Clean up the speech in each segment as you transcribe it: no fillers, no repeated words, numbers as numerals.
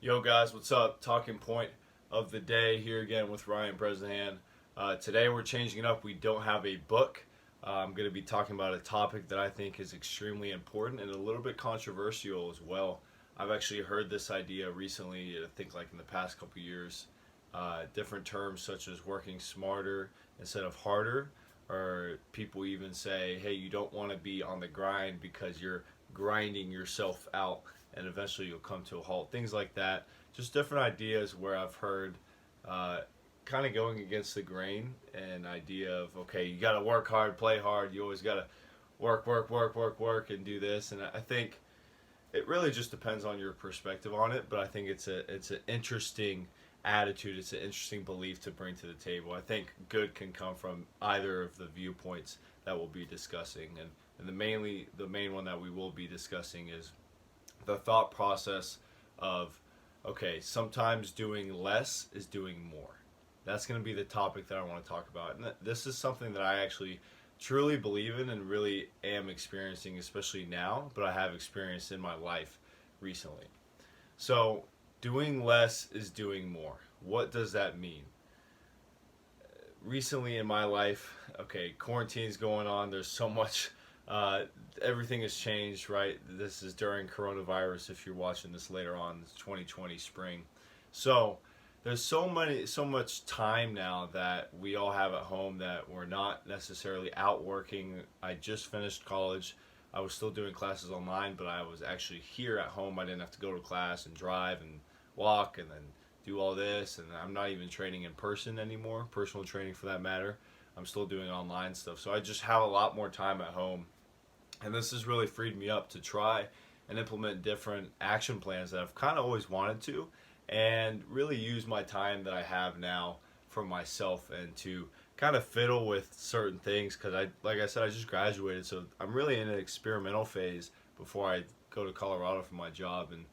Yo guys, what's up? Talking point of the day here again with Ryan Bresnahan. Today we're changing it up. We don't have a book. I'm going to be talking about a topic that I think is extremely important and a little bit controversial as well. I've actually heard this idea recently, I think like in the past couple years. Different terms such as working smarter instead of harder, or people even say, hey, you don't want to be on the grind because you're grinding yourself out and eventually you'll come to a halt. Things like that. Just different ideas where I've heard uh, kind of going against the grain, an idea of, okay, you got to work hard, play hard. You always got to work, and do this. And I think it really just depends on your perspective on it. But I think it's an interesting attitude. It's an interesting belief to bring to the table. I think good can come from either of the viewpoints that we'll be discussing, and the main one that we will be discussing is the thought process of, okay, sometimes doing less is doing more. That's going to be the topic that I want to talk about. And this is something that I actually truly believe in and really am experiencing, especially now, but I have experienced in my life recently. So, doing less is doing more. What does that mean? Recently in my life, okay, quarantine's going on. There's so much, uh, everything has changed, right? This is during coronavirus. If you're watching this later on, it's 2020 spring. So there's so much time now that we all have at home that we're not necessarily out working. I just finished college. I was still doing classes online, but I was actually here at home. I didn't have to go to class and drive and walk and then do all this, and I'm not even training in person anymore, personal training for that matter. I'm still doing online stuff. So I just have a lot more time at home. And this has really freed me up to try and implement different action plans that I've kind of always wanted to, and really use my time that I have now for myself and to kind of fiddle with certain things because like I said, I just graduated, so I'm really in an experimental phase before I go to Colorado for my job. And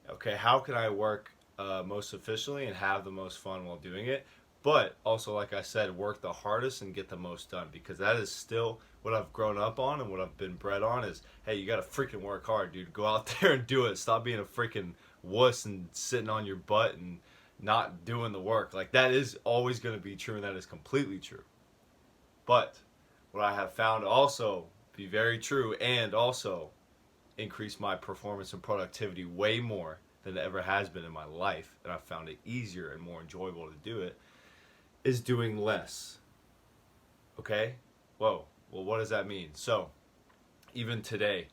okay, how can I work most efficiently and have the most fun while doing it? But also, like I said, work the hardest and get the most done, because that is still what I've grown up on and what I've been bred on is, hey, you got to freaking work hard, dude. Go out there and do it. Stop being a freaking wuss and sitting on your butt and not doing the work. Like, that is always going to be true, and that is completely true. But what I have found to also be very true and also increase my performance and productivity way more than it ever has been in my life, and I've found it easier and more enjoyable to do it, is doing less. Okay? Whoa. Well, what does that mean? So, even today,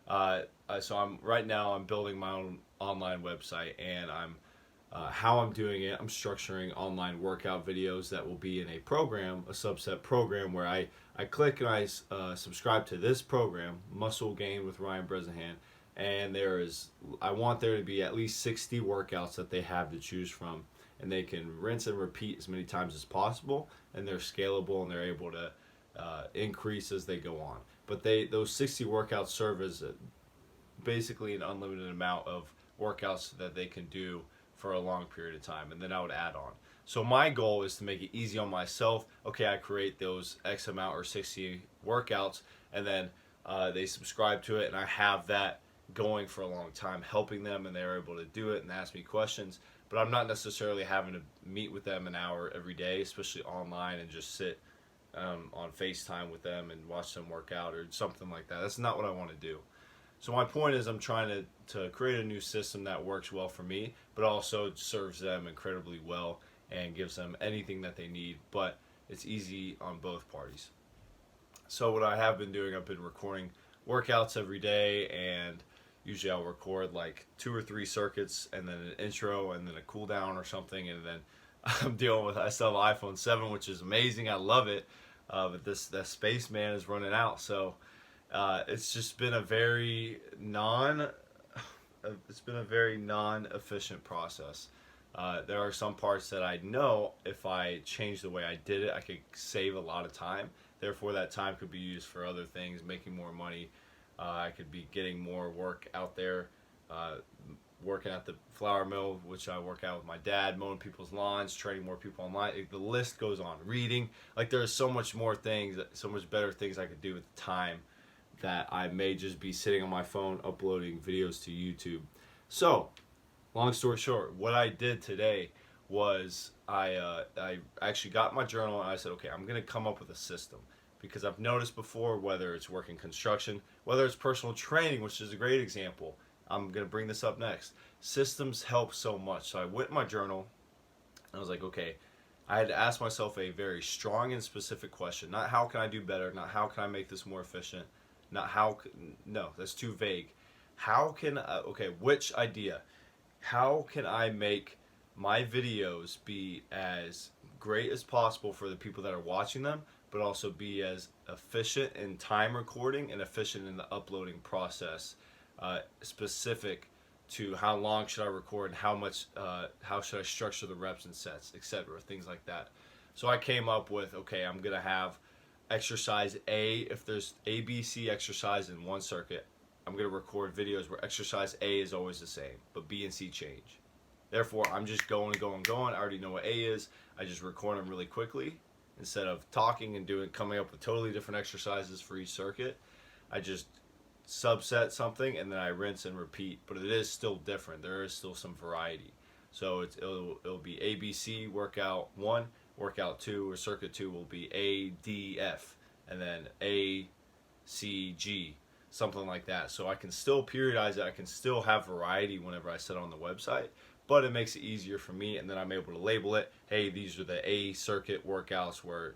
so I'm building my own online website, and how I'm doing it. I'm structuring online workout videos that will be in a program, a subset program where I click and I subscribe to this program, Muscle Gain with Ryan Bresnahan, and I want there to be at least 60 workouts that they have to choose from, and they can rinse and repeat as many times as possible, and they're scalable and they're able to increase as they go on. But those 60 workouts serve as basically an unlimited amount of workouts that they can do for a long period of time, and then I would add on. So my goal is to make it easy on myself. Okay, I create those X amount or 60 workouts, and then they subscribe to it, and I have that going for a long time, helping them, and they're able to do it and ask me questions. But I'm not necessarily having to meet with them an hour every day, especially online, and just sit on FaceTime with them and watch them work out or something like that. That's not what I want to do. So my point is, I'm trying to create a new system that works well for me, but also serves them incredibly well and gives them anything that they need, but it's easy on both parties. So what I have been doing, I've been recording workouts every day, and usually I'll record like 2 or 3 circuits and then an intro and then a cool down or something, and then I still have an iPhone 7, which is amazing. I love it. But that spaceman is running out. So it's just been it's been a very non-efficient process. There are some parts that I know if I change the way I did it, I could save a lot of time. Therefore, that time could be used for other things, making more money. I could be getting more work out there, uh, working at the flour mill, which I work out with my dad, mowing people's lawns, training more people online. The list goes on. Reading, like, there's so much more things, so much better things I could do with the time that I may just be sitting on my phone uploading videos to YouTube. So long story short, what I did today was I actually got my journal and I said, okay, I'm gonna come up with a system because I've noticed before, whether it's working construction, whether it's personal training, which is a great example. I'm gonna bring this up next. Systems help so much. So I went in my journal and I was like, okay, I had to ask myself a very strong and specific question. Not how can I do better, not how can I make this more efficient, not how, no, that's too vague. How can, okay, which idea? How can I make my videos be as great as possible for the people that are watching them, but also be as efficient in time recording and efficient in the uploading process, specific to how long should I record, how much, how should I structure the reps and sets, etc., things like that. So I came up with, okay, I'm gonna have exercise A. If there's A, B, C exercise in one circuit, I'm gonna record videos where exercise A is always the same, but B and C change. Therefore, I'm just going and going and going. I already know what A is. I just record them really quickly instead of talking and coming up with totally different exercises for each circuit. I just subset something and then I rinse and repeat, but it is still different. There is still some variety. So it'll be ABC workout 1, workout 2, or circuit 2 will be ADF, and then ACG, something like that. So I can still periodize it. I can still have variety whenever I set on the website, but it makes it easier for me, and then I'm able to label it. Hey, these are the A circuit workouts where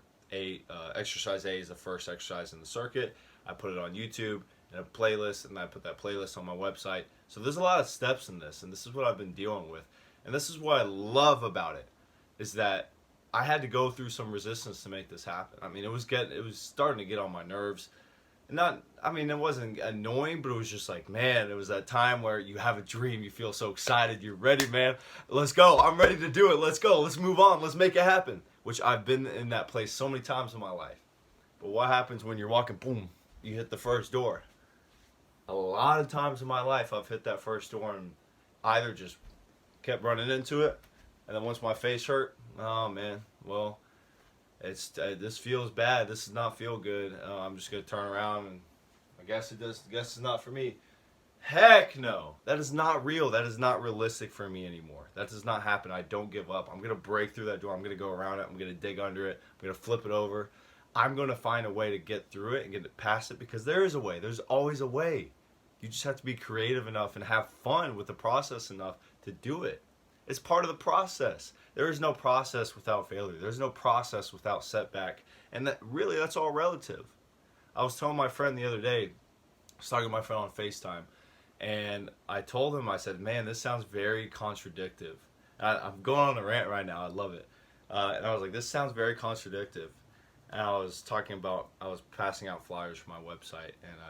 exercise A is the first exercise in the circuit. I put it on YouTube in a playlist, and I put that playlist on my website. So there's a lot of steps in this, and this is what I've been dealing with. And this is what I love about it, is that I had to go through some resistance to make this happen. I mean, it was starting to get on my nerves. Not, I mean, it wasn't annoying, but it was just like, man, it was that time where you have a dream, you feel so excited, you're ready, man. Let's go. I'm ready to do it. Let's go. Let's move on. Let's make it happen. Which I've been in that place so many times in my life. But what happens when you're walking, boom, you hit the first door? A lot of times in my life, I've hit that first door and either just kept running into it, and then once my face hurt, oh man, well, this feels bad. This does not feel good. I'm just gonna turn around and I guess it does. I guess it's not for me. Heck no, that is not real. That is not realistic for me anymore. That does not happen. I don't give up. I'm gonna break through that door. I'm gonna go around it. I'm gonna dig under it. I'm gonna flip it over. I'm gonna find a way to get through it and get it past it, because there is a way. There's always a way. You just have to be creative enough and have fun with the process enough to do it. It's part of the process. There is no process without failure. There's no process without setback. And that's all relative. I was telling my friend the other day, I was talking to my friend on FaceTime, and I told him, I said, man, this sounds very contradictive. I'm going on a rant right now. I love it. And I was like, this sounds very contradictive. And I was passing out flyers for my website, and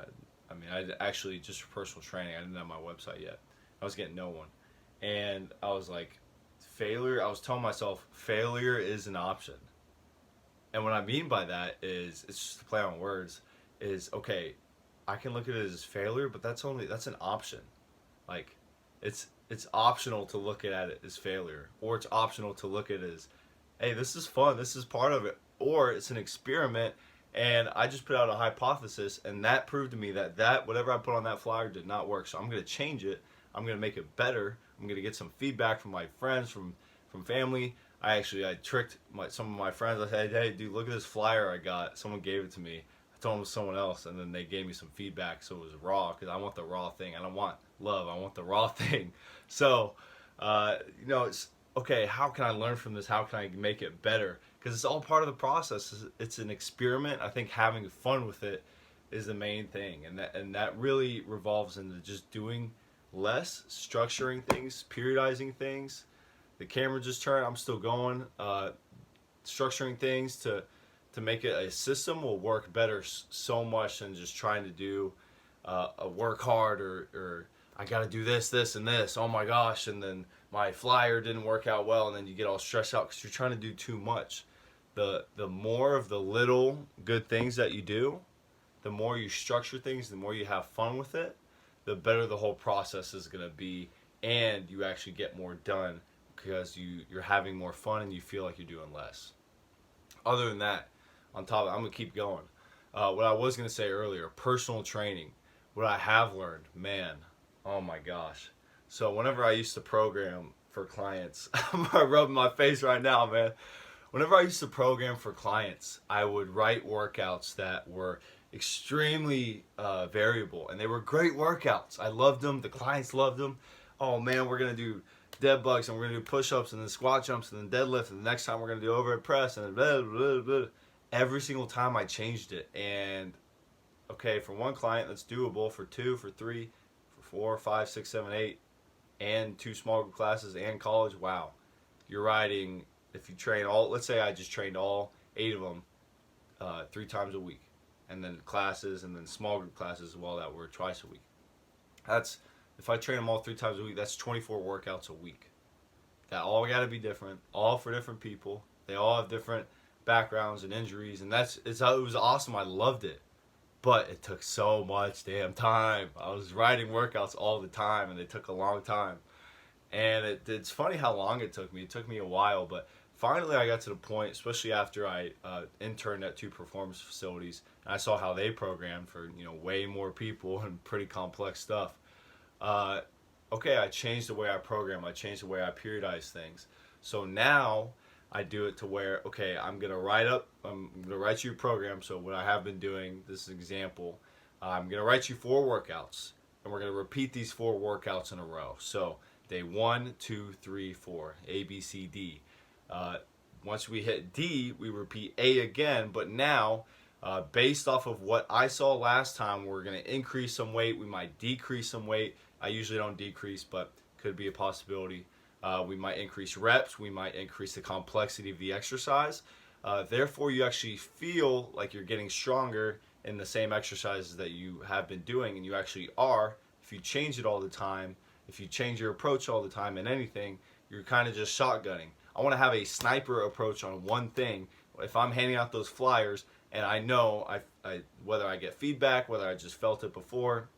I actually, just for personal training, I didn't have my website yet. I was getting no one. And I was like, I was telling myself, failure is an option. And what I mean by that is, it's just a play on words, is, okay, I can look at it as failure, but that's an option. Like, it's optional to look at it as failure, or it's optional to look at it as, hey, this is fun, this is part of it, or it's an experiment, and I just put out a hypothesis, and that proved to me that whatever I put on that flyer did not work. So I'm going to change it. I'm going to make it better. I'm going to get some feedback from my friends, from family. I tricked some of my friends. I said, hey, dude, look at this flyer I got. Someone gave it to me. I told them it was someone else, and then they gave me some feedback, so it was raw, because I want the raw thing. I don't want love. I want the raw thing. So, it's, okay, how can I learn from this? How can I make it better? Because it's all part of the process. It's an experiment. I think having fun with it is the main thing, and that really revolves into just doing less, structuring things, periodizing things. The camera just turned. I'm still going. Structuring things to make it a system will work better so much than just trying to do a work hard, or I got to do this, and this. Oh my gosh! And then my flyer didn't work out well, and then you get all stressed out because you're trying to do too much. The more of the little good things that you do, the more you structure things, the more you have fun with it, the better the whole process is going to be, and you actually get more done because you're having more fun and you feel like you're doing less. Other than that, on top of it, I'm going to keep going. What I was going to say earlier, personal training, what I have learned, man, oh my gosh. So whenever I used to program for clients, I'm rubbing my face right now, man. Whenever I used to program for clients, I would write workouts that were extremely variable, and they were great workouts. I loved them. The clients loved them. Oh man, we're gonna do dead bugs, and we're gonna do push-ups, and then squat jumps, and then deadlift, and the next time we're gonna do overhead press, and then blah, blah, blah. Every single time I changed it, and okay, for one client that's doable. For two, for three, for four, five, six, seven, eight, and two small group classes and college. Wow, you're riding. If you train all, let's say I just trained all 8 of them 3 times a week, and then classes and then small group classes as well that were twice a week. That's if I train them all 3 times a week. That's 24 workouts a week. That all got to be different, all for different people. They all have different backgrounds and injuries, and it was awesome. I loved it. But it took so much damn time. I was writing workouts all the time, and they took a long time. And it's funny how long it took me. It took me a while, but finally I got to the point, especially after I interned at 2 performance facilities, and I saw how they programmed for way more people and pretty complex stuff. Okay, I changed the way I program. I changed the way I periodize things. So now I do it to where, okay, I'm gonna write you a program. So what I have been doing, this is an example, I'm gonna write you 4 workouts, and we're gonna repeat these 4 workouts in a row. So day 1, 2, 3, 4, A, B, C, D. Once we hit D, we repeat A again, but now, based off of what I saw last time, we're gonna increase some weight. We might decrease some weight. I usually don't decrease, but could be a possibility. We might increase reps. We might increase the complexity of the exercise. Therefore, you actually feel like you're getting stronger in the same exercises that you have been doing, and you actually are. If you change it all the time, if you change your approach all the time in anything, you're kind of just shotgunning. I want to have a sniper approach on one thing. If I'm handing out those flyers and I know whether I get feedback, whether I just felt it before,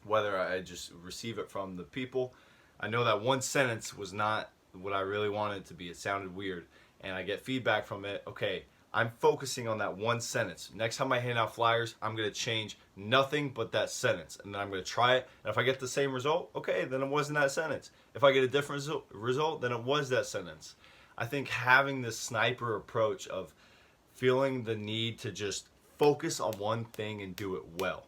whether I just receive it from the people, I know that one sentence was not what I really wanted it to be. It sounded weird. And I get feedback from it. Okay, I'm focusing on that one sentence. Next time I hand out flyers, I'm going to change nothing but that sentence. And then I'm going to try it. And if I get the same result, okay, then it wasn't that sentence. If I get a different result, then it was that sentence. I think having this sniper approach of feeling the need to just focus on one thing and do it well,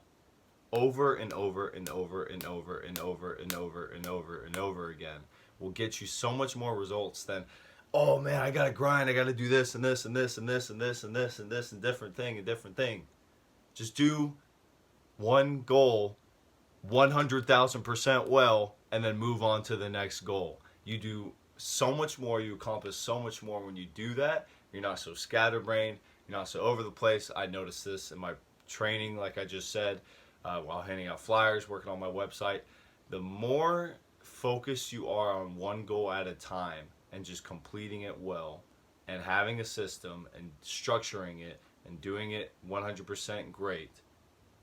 over and over and over and over and over and over and over and over again, will get you so much more results than, oh man, I gotta grind, I gotta do this and this and this and this and this and this and this and different thing. Just do one goal 100,000% well, and then move on to the next goal. You do so much more, you accomplish so much more when you do that. You're not so scatterbrained, you're not so over the place. I noticed this in my training, like I just said, while handing out flyers, working on my website. The more focused you are on one goal at a time and just completing it well and having a system and structuring it and doing it 100% great,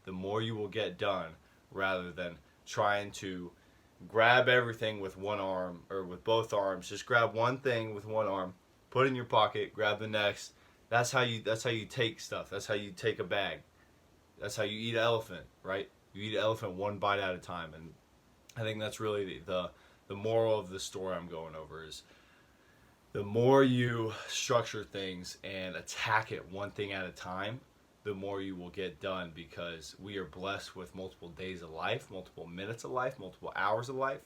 the more you will get done, rather than trying to grab everything with one arm or with both arms. Just grab one thing with one arm, put it in your pocket, grab the next. That's how you take stuff. That's how you take a bag. That's how you eat an elephant, right? You eat an elephant one bite at a time. And I think that's really the moral of the story I'm going over is the more you structure things and attack it one thing at a time, the more you will get done, because we are blessed with multiple days of life, multiple minutes of life, multiple hours of life.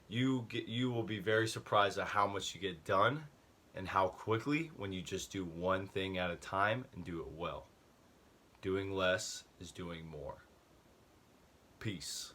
You will be very surprised at how much you get done and how quickly when you just do one thing at a time and do it well. Doing less is doing more. Peace.